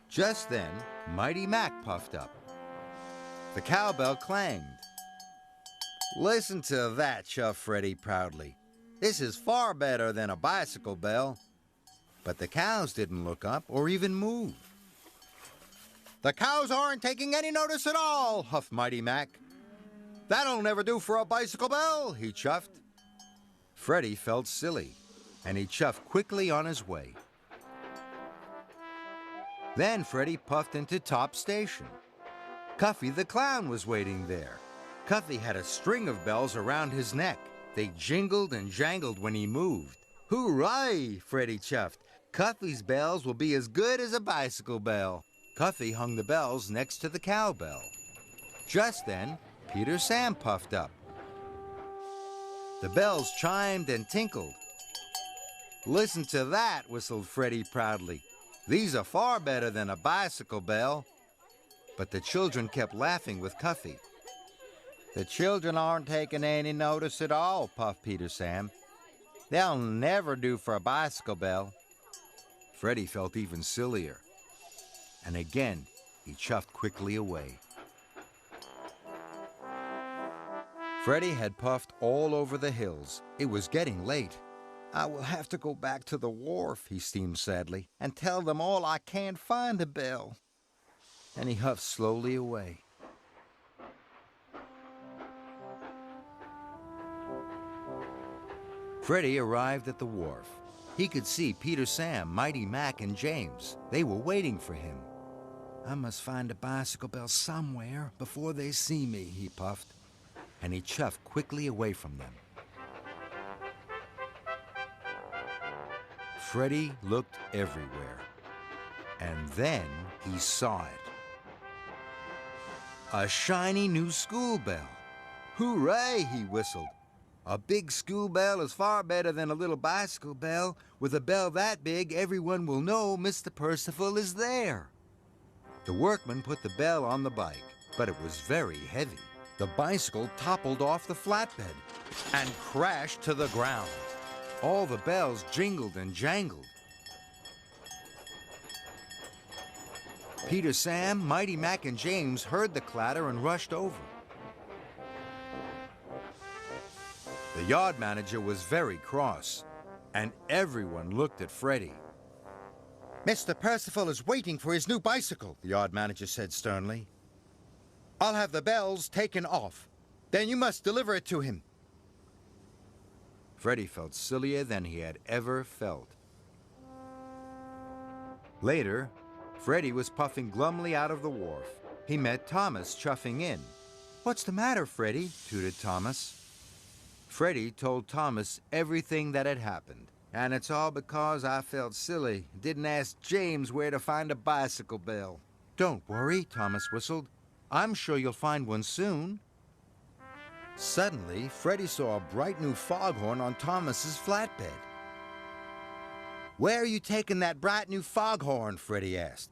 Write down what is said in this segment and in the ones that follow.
Just then, Mighty Mac puffed up. The cowbell clanged. "Listen to that," chuffed Freddie proudly. "This is far better than a bicycle bell." But the cows didn't look up or even move. "The cows aren't taking any notice at all," huffed Mighty Mac. "That'll never do for a bicycle bell," he chuffed. Freddie felt silly, and he chuffed quickly on his way. Then Freddie puffed into Top Station. Cuffy the Clown was waiting there. Cuffy had a string of bells around his neck. They jingled and jangled when he moved. "Hooray!" Freddie chuffed. "Cuffy's bells will be as good as a bicycle bell." Cuffy hung the bells next to the cowbell. Just then, Peter Sam puffed up. The bells chimed and tinkled. "Listen to that," whistled Freddie proudly. "These are far better than a bicycle bell." But the children kept laughing with Cuffy. "The children aren't taking any notice at all," puffed Peter Sam. "They'll never do for a bicycle bell." Freddie felt even sillier. And again, he chuffed quickly away. Freddie had puffed all over the hills. It was getting late. "I will have to go back to the wharf," he steamed sadly, "and tell them all I can't find a bell." And he huffed slowly away. Freddie arrived at the wharf. He could see Peter Sam, Mighty Mac, and James. They were waiting for him. "I must find a bicycle bell somewhere before they see me," he puffed, and he chuffed quickly away from them. Freddie looked everywhere, and then he saw it. A shiny new school bell. "Hooray!" he whistled. "A big school bell is far better than a little bicycle bell. With a bell that big, everyone will know Mr. Percival is there." The workman put the bell on the bike, but it was very heavy. The bicycle toppled off the flatbed and crashed to the ground. All the bells jingled and jangled. Peter Sam, Mighty Mac, and James heard the clatter and rushed over. The yard manager was very cross, and everyone looked at Freddie. "Mr. Percival is waiting for his new bicycle," the yard manager said sternly. "I'll have the bells taken off. Then you must deliver it to him." Freddie felt sillier than he had ever felt. Later, Freddie was puffing glumly out of the wharf. He met Thomas chuffing in. "What's the matter, Freddie?" tooted Thomas. Freddie told Thomas everything that had happened. "And it's all because I felt silly. Didn't ask James where to find a bicycle bell." "Don't worry," Thomas whistled. "I'm sure you'll find one soon." Suddenly, Freddie saw a bright new foghorn on Thomas's flatbed. "Where are you taking that bright new foghorn?" Freddie asked.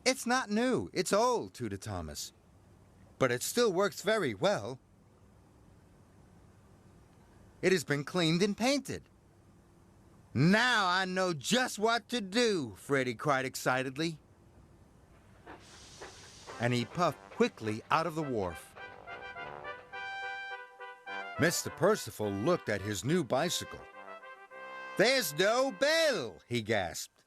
"It's not new, it's old," tooted Thomas. "But it still works very well. It has been cleaned and painted." "Now I know just what to do," Freddie cried excitedly. And he puffed quickly out of the wharf. Mr. Percival looked at his new bicycle. "There's no bell," he gasped.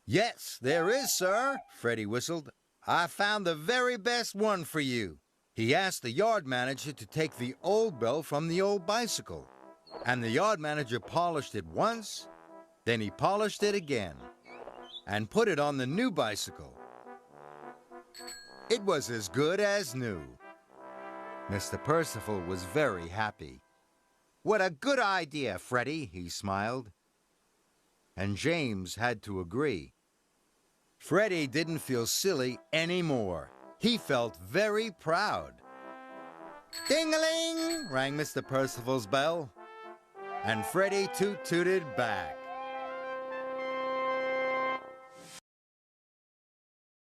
"Yes, there is, sir," Freddie whistled. "I found the very best one for you." He asked the yard manager to take the old bell from the old bicycle. And the yard manager polished it once, then he polished it again, and put it on the new bicycle. It was as good as new. Mr. Percival was very happy. "What a good idea, Freddie," he smiled. And James had to agree. Freddie didn't feel silly anymore. He felt very proud. Ding-a-ling! Rang Mr. Percival's bell. And Freddie toot-tooted back.